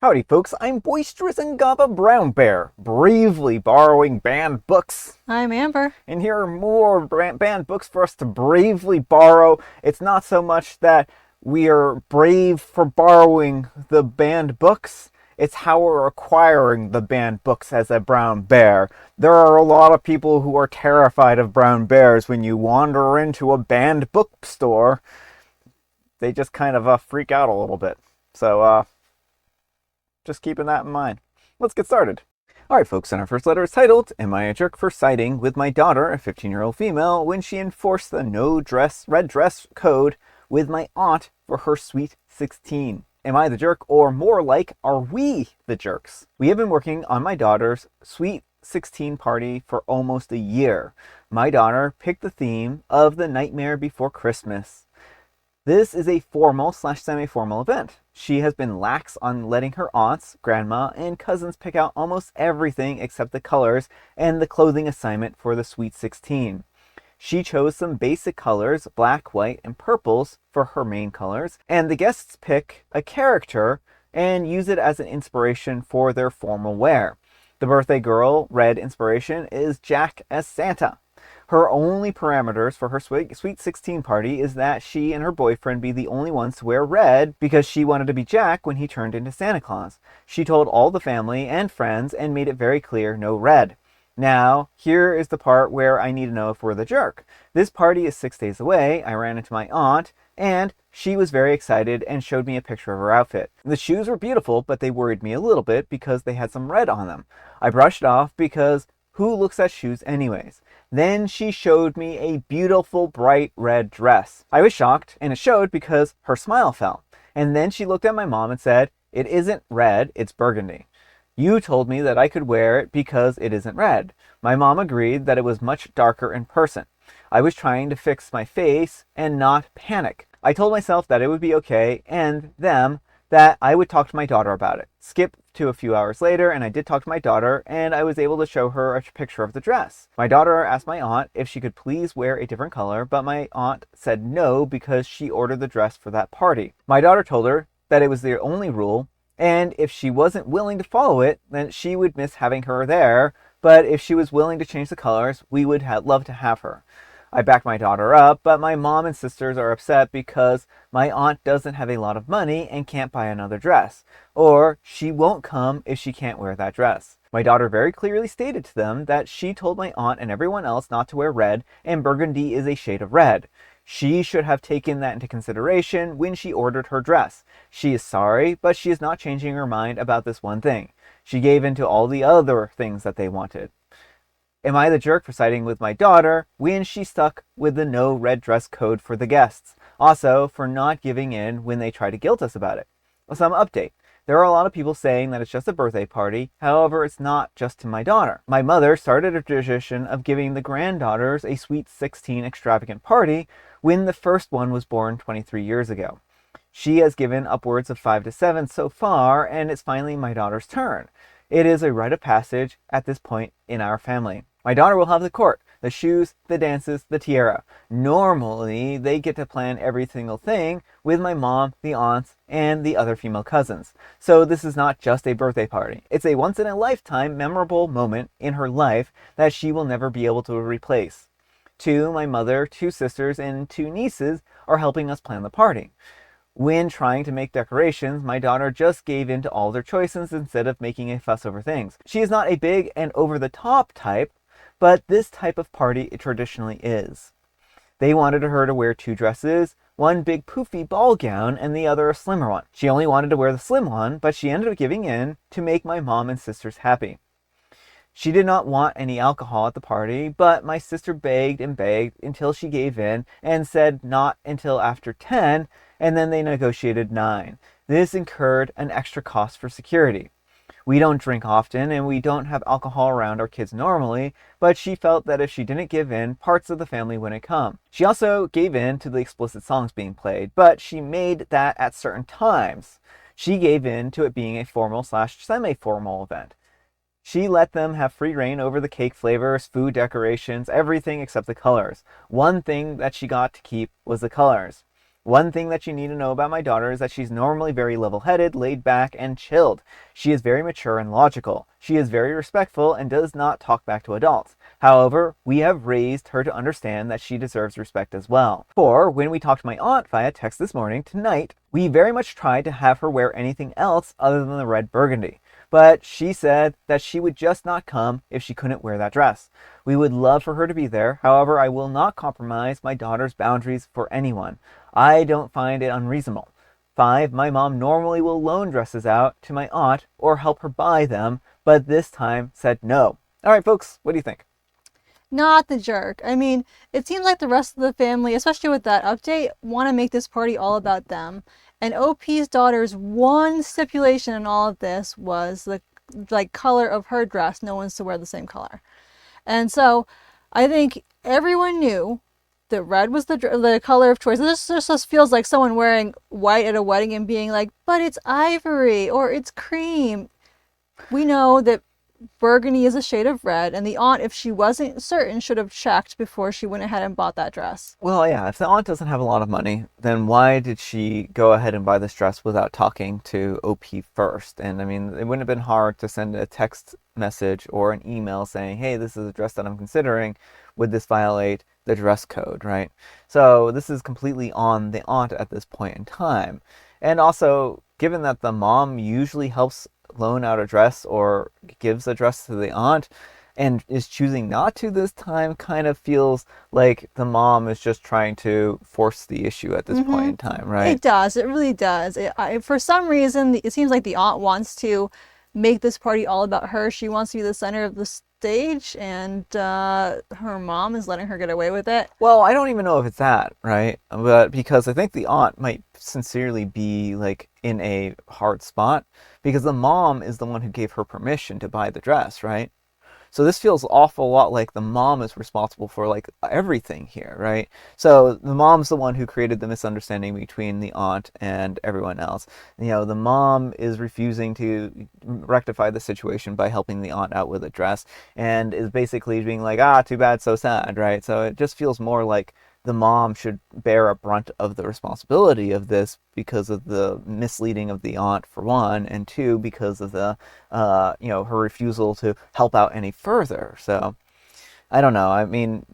Howdy folks, I'm Boisterous and Gaba Brown Bear, bravely borrowing banned books. I'm Amber. And here are more banned books for us to bravely borrow. It's not so much that we are brave for borrowing the banned books, it's how we're acquiring the banned books as a brown bear. There are a lot of people who are terrified of brown bears. When you wander into a banned bookstore, they just kind of freak out a little bit. So, just keeping that in mind. Let's get started. Alright folks, and our first letter is titled, Am I a Jerk for Siding with My Daughter, a 15-year-old female, when she enforced the no red dress code with my aunt for her sweet 16? Am I the jerk, or more like, are we the jerks? We have been working on my daughter's sweet 16 party for almost a year. My daughter picked the theme of The Nightmare Before Christmas. This is a formal/semi-formal event. She has been lax on letting her aunts, grandma, and cousins pick out almost everything except the colors and the clothing assignment for the Sweet 16. She chose some basic colors, black, white, and purples for her main colors, and the guests pick a character and use it as an inspiration for their formal wear. The birthday girl red inspiration is Jack as Santa. Her only parameters for her sweet 16 party is that she and her boyfriend be the only ones to wear red because she wanted to be Jack when he turned into Santa Claus. She told all the family and friends and made it very clear no red. Now, here is the part where I need to know if we're the jerk. This party is 6 days away. I ran into my aunt and she was very excited and showed me a picture of her outfit. The shoes were beautiful, but they worried me a little bit because they had some red on them. I brushed it off because who looks at shoes anyways? Then she showed me a beautiful bright red dress. I was shocked, and it showed because her smile fell. And then she looked at my mom and said, "It isn't red, it's burgundy. You told me that I could wear it because it isn't red." My mom agreed that it was much darker in person. I was trying to fix my face and not panic. I told myself that it would be okay, and them, that I would talk to my daughter about it. Skip to a few hours later, and I did talk to my daughter, and I was able to show her a picture of the dress. My daughter asked my aunt if she could please wear a different color, but my aunt said no because she ordered the dress for that party. My daughter told her that it was the only rule, and if she wasn't willing to follow it, then she would miss having her there, but if she was willing to change the colors, we would love to have her. I backed my daughter up, but my mom and sisters are upset because my aunt doesn't have a lot of money and can't buy another dress, or she won't come if she can't wear that dress. My daughter very clearly stated to them that she told my aunt and everyone else not to wear red, and burgundy is a shade of red. She should have taken that into consideration when she ordered her dress. She is sorry, but she is not changing her mind about this one thing. She gave in to all the other things that they wanted. Am I the jerk for siding with my daughter when she stuck with the no red dress code for the guests? Also, for not giving in when they try to guilt us about it. Some update. There are a lot of people saying that it's just a birthday party. However, it's not just to my daughter. My mother started a tradition of giving the granddaughters a sweet 16 extravagant party when the first one was born 23 years ago. She has given upwards of 5 to 7 so far, and it's finally my daughter's turn. It is a rite of passage at this point in our family. My daughter will have the court, the shoes, the dances, the tiara. Normally, they get to plan every single thing with my mom, the aunts, and the other female cousins. So this is not just a birthday party. It's a once-in-a-lifetime memorable moment in her life that she will never be able to replace. My mother, 2 sisters, and 2 nieces are helping us plan the party. When trying to make decorations, my daughter just gave in to all their choices instead of making a fuss over things. She is not a big and over-the-top type, but this type of party it traditionally is. They wanted her to wear 2 dresses, one big poofy ball gown and the other a slimmer one. She only wanted to wear the slim one, but she ended up giving in to make my mom and sisters happy. She did not want any alcohol at the party, but my sister begged and begged until she gave in and said not until after 10, and then they negotiated 9. This incurred an extra cost for security. We don't drink often and we don't have alcohol around our kids normally, but she felt that if she didn't give in, parts of the family wouldn't come. She also gave in to the explicit songs being played, but she made that at certain times. She gave in to it being a formal/semi-formal event. She let them have free reign over the cake flavors, food decorations, everything except the colors. One thing that she got to keep was the colors. One thing that you need to know about my daughter is that she's normally very level-headed, laid back, and chilled. She is very mature and logical. She is very respectful and does not talk back to adults. However, we have raised her to understand that she deserves respect as well. For when we talked to my aunt via text this morning, tonight, we very much tried to have her wear anything else other than the red burgundy. But she said that she would just not come if she couldn't wear that dress. We would love for her to be there. However, I will not compromise my daughter's boundaries for anyone. I don't find it unreasonable. 5. My mom normally will loan dresses out to my aunt or help her buy them, but this time said no. All right, folks, what do you think? Not the jerk. I mean, it seems like the rest of the family, especially with that update, want to make this party all about them. And OP's daughter's one stipulation in all of this was the color of her dress. No one's to wear the same color. And so I think everyone knew that red was the color of choice. This just feels like someone wearing white at a wedding and being like, but it's ivory or it's cream. We know that burgundy is a shade of red, and the aunt, if she wasn't certain, should have checked before she went ahead and bought that dress. Well, yeah, if the aunt doesn't have a lot of money, then why did she go ahead and buy this dress without talking to OP first? And I mean, it wouldn't have been hard to send a text message or an email saying, hey, this is a dress that I'm considering. Would this violate the dress code, right? So this is completely on the aunt at this point in time. And also, given that the mom usually helps loan out a dress or gives a dress to the aunt and is choosing not to this time, kind of feels like the mom is just trying to force the issue at this point in time, right? It does. It really does. For some reason, it seems like the aunt wants to make this party all about her. She wants to be the center of the stage, and her mom is letting her get away with it. Well, I don't even know if it's that, right? But because I think the aunt might sincerely be like in a hard spot because the mom is the one who gave her permission to buy the dress, right? So this feels awful lot like the mom is responsible for like everything here, right? So the mom's the one who created the misunderstanding between the aunt and everyone else. You know, the mom is refusing to rectify the situation by helping the aunt out with a dress and is basically being like, ah, too bad, so sad, right? So it just feels more like the mom should bear a brunt of the responsibility of this because of the misleading of the aunt, for one, and two, because of the, her refusal to help out any further. So, I don't know. I mean,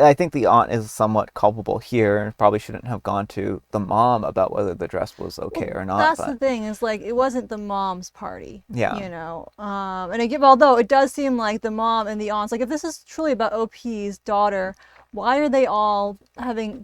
I think the aunt is somewhat culpable here and probably shouldn't have gone to the mom about whether the dress was okay or not. That's the thing, is like, it wasn't the mom's party. Yeah. You know? Although it does seem like the mom and the aunts, like, if this is truly about OP's daughter, why are they all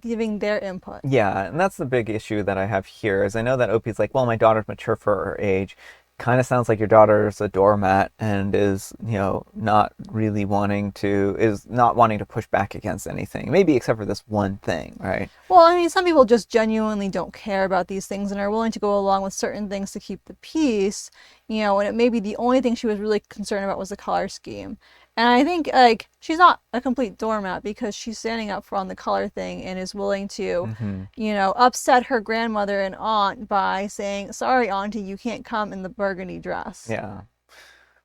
giving their input? Yeah, and that's the big issue that I have here is I know that OP's like, well, my daughter's mature for her age. Kind of sounds like your daughter's a doormat and is, not wanting to push back against anything. Maybe except for this one thing, right? Well, I mean, some people just genuinely don't care about these things and are willing to go along with certain things to keep the peace, and it may be the only thing she was really concerned about was the color scheme. And I think, like, she's not a complete doormat because she's standing up on the color thing and is willing to, upset her grandmother and aunt by saying, sorry, auntie, you can't come in the burgundy dress. Yeah.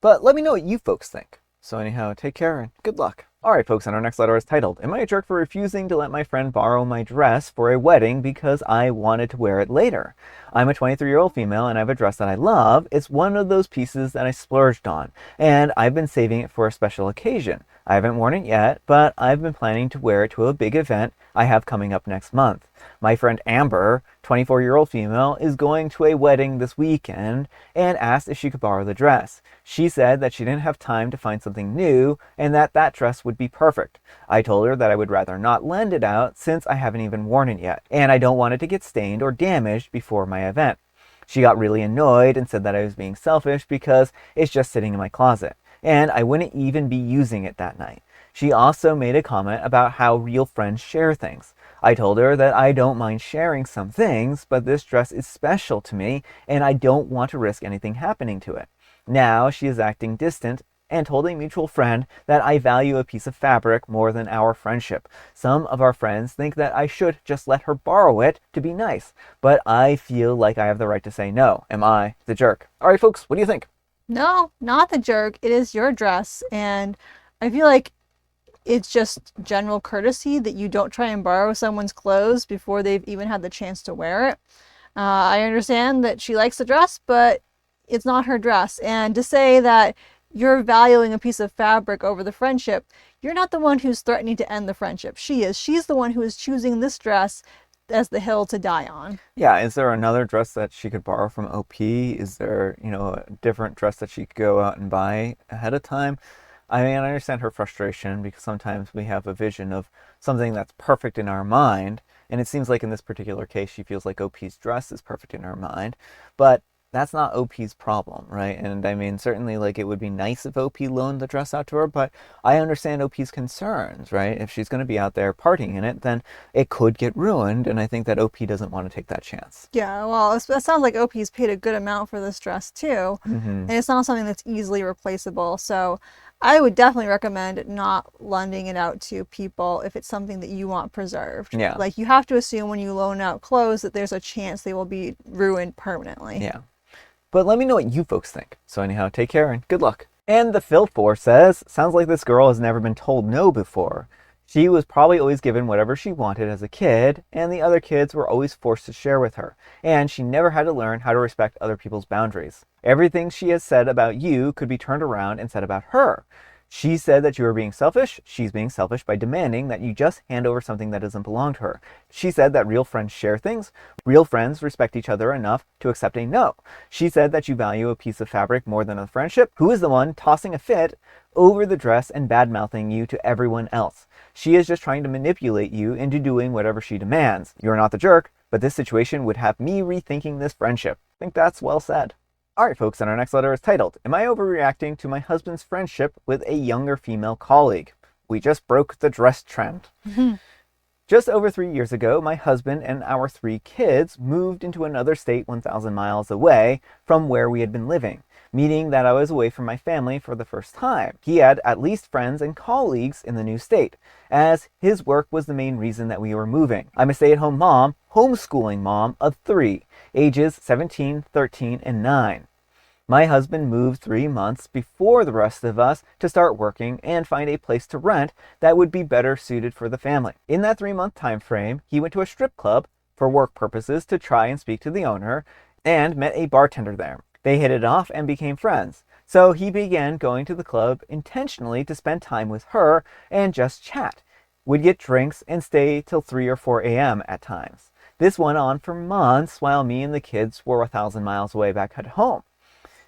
But let me know what you folks think. So anyhow, take care and good luck. Alright folks, and our next letter is titled, Am I a jerk for refusing to let my friend borrow my dress for a wedding because I wanted to wear it later? I'm a 23-year-old female and I have a dress that I love. It's one of those pieces that I splurged on, and I've been saving it for a special occasion. I haven't worn it yet, but I've been planning to wear it to a big event I have coming up next month. My friend Amber, 24-year-old female, is going to a wedding this weekend and asked if she could borrow the dress. She said that she didn't have time to find something new and that dress would be perfect. I told her that I would rather not lend it out since I haven't even worn it yet, and I don't want it to get stained or damaged before my event. She got really annoyed and said that I was being selfish because it's just sitting in my closet, and I wouldn't even be using it that night. She also made a comment about how real friends share things. I told her that I don't mind sharing some things, but this dress is special to me, and I don't want to risk anything happening to it. Now she is acting distant and told a mutual friend that I value a piece of fabric more than our friendship. Some of our friends think that I should just let her borrow it to be nice, but I feel like I have the right to say no. Am I the jerk? All right, folks, what do you think? No, not the jerk. It is your dress, and I feel like it's just general courtesy that you don't try and borrow someone's clothes before they've even had the chance to wear it. I understand that she likes the dress, but it's not her dress. And to say that you're valuing a piece of fabric over the friendship, you're not the one who's threatening to end the friendship. She is. She's the one who is choosing this dress as the hill to die on. Yeah, is there another dress that she could borrow from OP? Is there, a different dress that she could go out and buy ahead of time? I mean, I understand her frustration because sometimes we have a vision of something that's perfect in our mind, and it seems like in this particular case, she feels like OP's dress is perfect in her mind, but that's not OP's problem, right? And I mean, certainly, like, it would be nice if OP loaned the dress out to her, but I understand OP's concerns, right? If she's going to be out there partying in it, then it could get ruined, and I think that OP doesn't want to take that chance. Yeah, well, it sounds like OP's paid a good amount for this dress too, Mm-hmm. and it's not something that's easily replaceable. So I would definitely recommend not lending it out to people if it's something that you want preserved. Yeah. Like, you have to assume when you loan out clothes that there's a chance they will be ruined permanently. Yeah. But let me know what you folks think. So anyhow, take care and good luck. And the Phil 4 says, sounds like this girl has never been told no before. She was probably always given whatever she wanted as a kid, and the other kids were always forced to share with her, and she never had to learn how to respect other people's boundaries. Everything she has said about you could be turned around and said about her. She said that you are being selfish. She's being selfish by demanding that you just hand over something that doesn't belong to her. She said that real friends share things. Real friends respect each other enough to accept a no. She said that you value a piece of fabric more than a friendship. Who is the one tossing a fit over the dress and bad-mouthing you to everyone else? She is just trying to manipulate you into doing whatever she demands. You're not the jerk, but this situation would have me rethinking this friendship. I think that's well said. Alright folks, and our next letter is titled, Am I overreacting to my husband's friendship with a younger female colleague? We just broke the dress trend. Just over 3 years ago, my husband and our 3 kids moved into another state 1,000 miles away from where we had been living, meaning that I was away from my family for the first time. He had at least friends and colleagues in the new state, as his work was the main reason that we were moving. I'm a stay-at-home mom, homeschooling mom of 3, ages 17, 13, and 9. My husband moved 3 months before the rest of us to start working and find a place to rent that would be better suited for the family. In that 3-month time frame, he went to a strip club for work purposes to try and speak to the owner and met a bartender there. They hit it off and became friends. So he began going to the club intentionally to spend time with her and just chat. We'd get drinks and stay till 3 or 4 a.m. at times. This went on for months while me and the kids were 1,000 miles away back at home.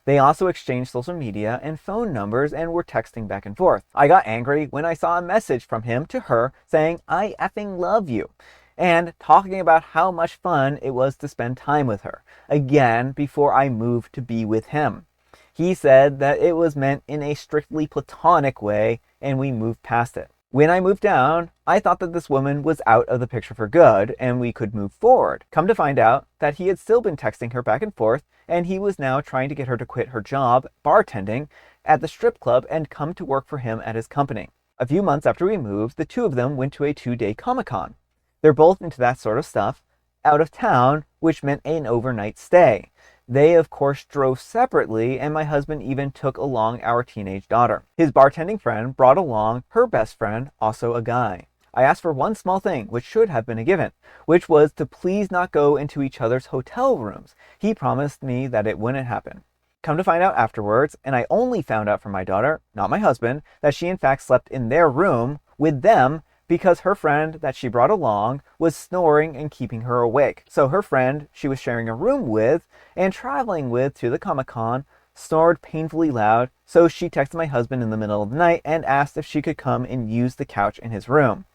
They also exchanged social media and phone numbers and were texting back and forth. I got angry when I saw a message from him to her saying, I effing love you, and talking about how much fun it was to spend time with her, again before I moved to be with him. He said that it was meant in a strictly platonic way, and we moved past it. When I moved down, I thought that this woman was out of the picture for good and we could move forward. Come to find out that he had still been texting her back and forth, and he was now trying to get her to quit her job bartending at the strip club and come to work for him at his company. A few months after we moved, the two of them went to a 2-day Comic-Con. They're both into that sort of stuff, out of town, which meant an overnight stay. They, of course, drove separately, and my husband even took along our teenage daughter. His bartending friend brought along her best friend, also a guy. I asked for one small thing, which should have been a given, which was to please not go into each other's hotel rooms. He promised me that it wouldn't happen. Come to find out afterwards, and I only found out from my daughter, not my husband, that she in fact slept in their room with them because her friend that she brought along was snoring and keeping her awake. So her friend she was sharing a room with and traveling with to the Comic-Con snored painfully loud, so she texted my husband in the middle of the night and asked if she could come and use the couch in his room.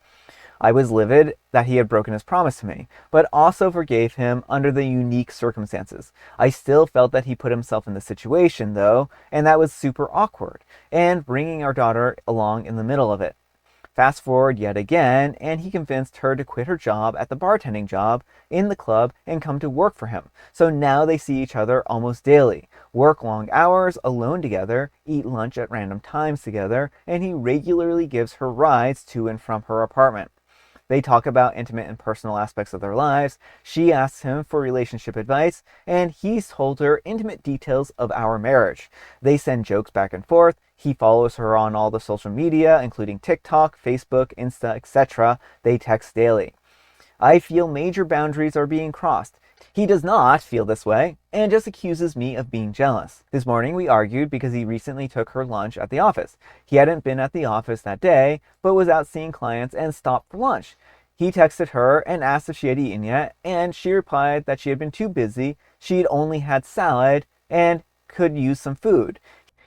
I was livid that he had broken his promise to me, but also forgave him under the unique circumstances. I still felt that he put himself in the situation, though, and that was super awkward, and bringing our daughter along in the middle of it. Fast forward yet again, and he convinced her to quit her job at the bartending job in the club and come to work for him. So now they see each other almost daily, work long hours alone together, eat lunch at random times together, and he regularly gives her rides to and from her apartment. They talk about intimate and personal aspects of their lives. She asks him for relationship advice, and he's told her intimate details of our marriage. They send jokes back and forth. He follows her on all the social media, including TikTok, Facebook, Insta, etc. They text daily. I feel major boundaries are being crossed. He does not feel this way and just accuses me of being jealous. This morning we argued because he recently took her lunch at the office. He hadn't been at the office that day, but was out seeing clients and stopped for lunch. He texted her and asked if she had eaten yet, and she replied that she had been too busy, she'd only had salad, and could use some food.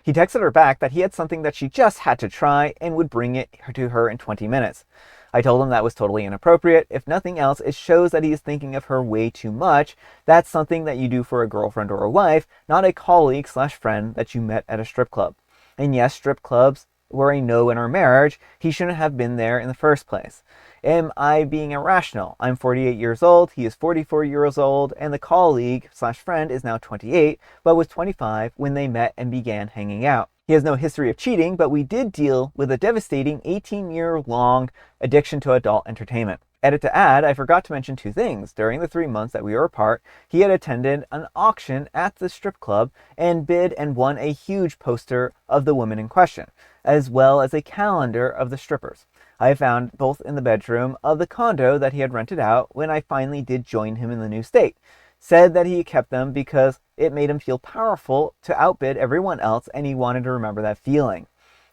He texted her back that he had something that she just had to try and would bring it to her in 20 minutes. I told him that was totally inappropriate. If nothing else, it shows that he is thinking of her way too much. That's something that you do for a girlfriend or a wife, not a colleague/friend that you met at a strip club. And yes, strip clubs were a no in our marriage. He shouldn't have been there in the first place. Am I being irrational? I'm 48 years old, he is 44 years old, and the colleague/friend is now 28, but was 25 when they met and began hanging out. He has no history of cheating, but we did deal with a devastating 18-year-long addiction to adult entertainment. Edit to add, I forgot to mention two things. During the 3 months that we were apart, he had attended an auction at the strip club and bid and won a huge poster of the woman in question, as well as a calendar of the strippers. I found both in the bedroom of the condo that he had rented out when I finally did join him in the new state. Said that he kept them because it made him feel powerful to outbid everyone else and he wanted to remember that feeling.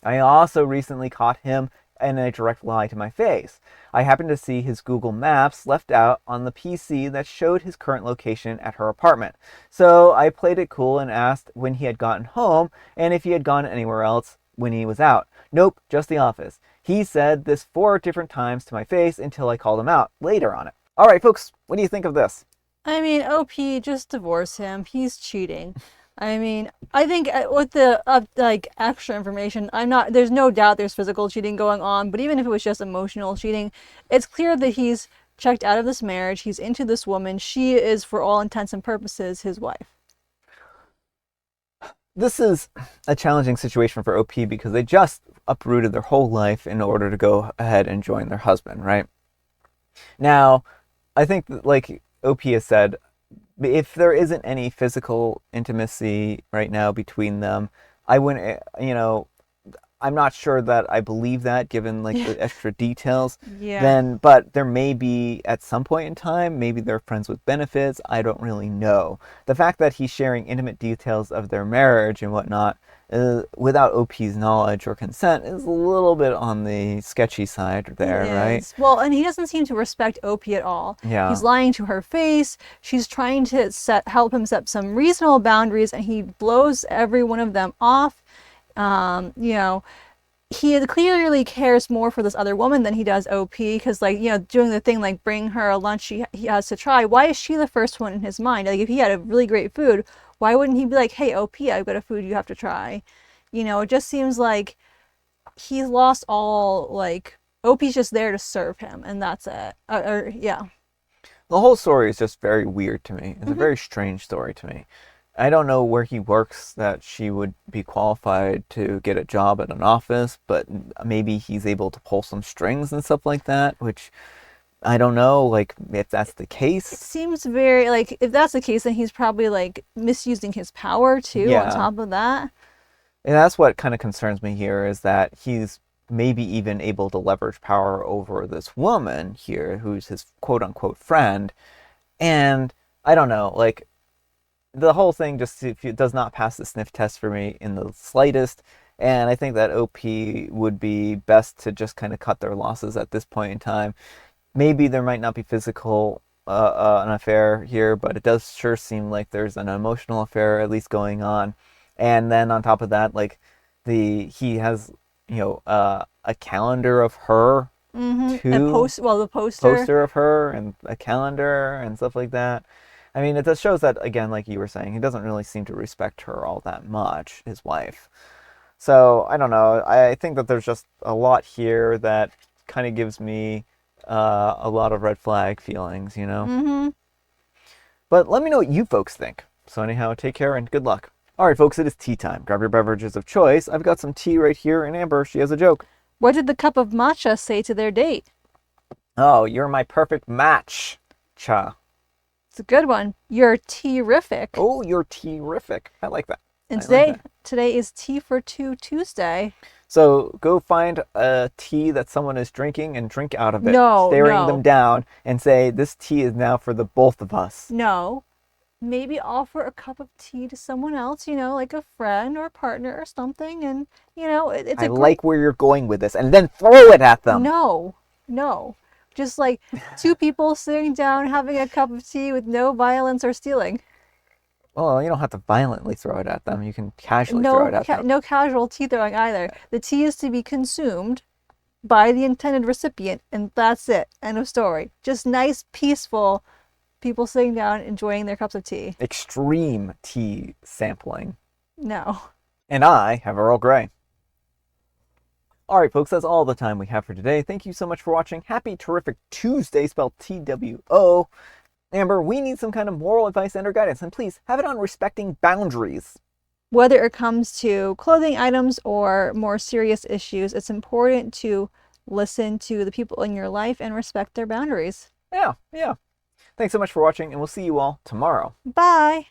I also recently caught him in a direct lie to my face. I happened to see his Google Maps left out on the PC that showed his current location at her apartment. So I played it cool and asked when he had gotten home and if he had gone anywhere else when he was out. Nope, just the office. He said this 4 different times to my face until I called him out later on it. All right, folks, what do you think of this? I mean, OP, just divorce him. He's cheating. I mean, I think with the extra information, there's no doubt there's physical cheating going on, but even if it was just emotional cheating, it's clear that he's checked out of this marriage. He's into this woman. She is, for all intents and purposes, his wife. This is a challenging situation for OP because they just uprooted their whole life in order to go ahead and join their husband, right? Now, I think that, like OP has said, if there isn't any physical intimacy right now between them, I wouldn't, I'm not sure that I believe that given like the extra details. Yeah. But there may be at some point in time, maybe they're friends with benefits. I don't really know. The fact that he's sharing intimate details of their marriage and whatnot without OP's knowledge or consent is a little bit on the sketchy side there, right? Well, and he doesn't seem to respect OP at all. Yeah. He's lying to her face. She's trying to help him set some reasonable boundaries, and he blows every one of them off. He clearly cares more for this other woman than he does OP, because doing the thing like bring her a lunch he has to try. Why is she the first one in his mind? Like if he had a really great food, why wouldn't he be like, hey OP, I've got a food you have to try? It just seems like he's lost all, like OP's just there to serve him and that's it. Yeah. The whole story is just very weird to me. It's a very strange story to me. I don't know where he works that she would be qualified to get a job at an office, but maybe he's able to pull some strings and stuff like that, which I don't know, like, if that's the case. It seems very, like, if that's the case, then he's probably, like, misusing his power, too, on top of that. And that's what kind of concerns me here, is that he's maybe even able to leverage power over this woman here, who's his quote-unquote friend, and I don't know, like, the whole thing just does not pass the sniff test for me in the slightest, and I think that OP would be best to just kind of cut their losses at this point in time. Maybe there might not be physical an affair here, but it does sure seem like there's an emotional affair at least going on. And then on top of that, like he has a calendar of her too, the poster of her and a calendar and stuff like that. I mean, it just shows that, again, like you were saying, he doesn't really seem to respect her all that much, his wife. So, I don't know. I think that there's just a lot here that kind of gives me a lot of red flag feelings, But let me know what you folks think. So anyhow, take care and good luck. All right, folks, it is tea time. Grab your beverages of choice. I've got some tea right here, and Amber, she has a joke. What did the cup of matcha say to their date? Oh, you're my perfect match. Cha. It's a good one. You're terrific. Oh, you're terrific. I like that. And I like today, that. today is Tea for Two Tuesday. So go find a tea that someone is drinking and drink out of it, No, staring them no, down, and say, "This tea is now for the both of us." no. Maybe offer a cup of tea to someone else, like a friend or partner or something. And, it's I a great. like where you're going with this, and then throw it at them. No, no. Just like two people sitting down having a cup of tea with no violence or stealing. Well, you don't have to violently throw it at them. You can casually throw No, it at them. no casual tea throwing either. The tea is to be consumed by the intended recipient, and that's it. End of story. Just nice, peaceful people sitting down enjoying their cups of tea. Extreme tea sampling. No. And I have Earl Grey. Alright, folks, that's all the time we have for today. Thank you so much for watching. Happy Terrific Tuesday, spelled TWO. Amber, we need some kind of moral advice and or guidance, and please have it on respecting boundaries. Whether it comes to clothing items or more serious issues, it's important to listen to the people in your life and respect their boundaries. Yeah. Thanks so much for watching, and we'll see you all tomorrow. Bye.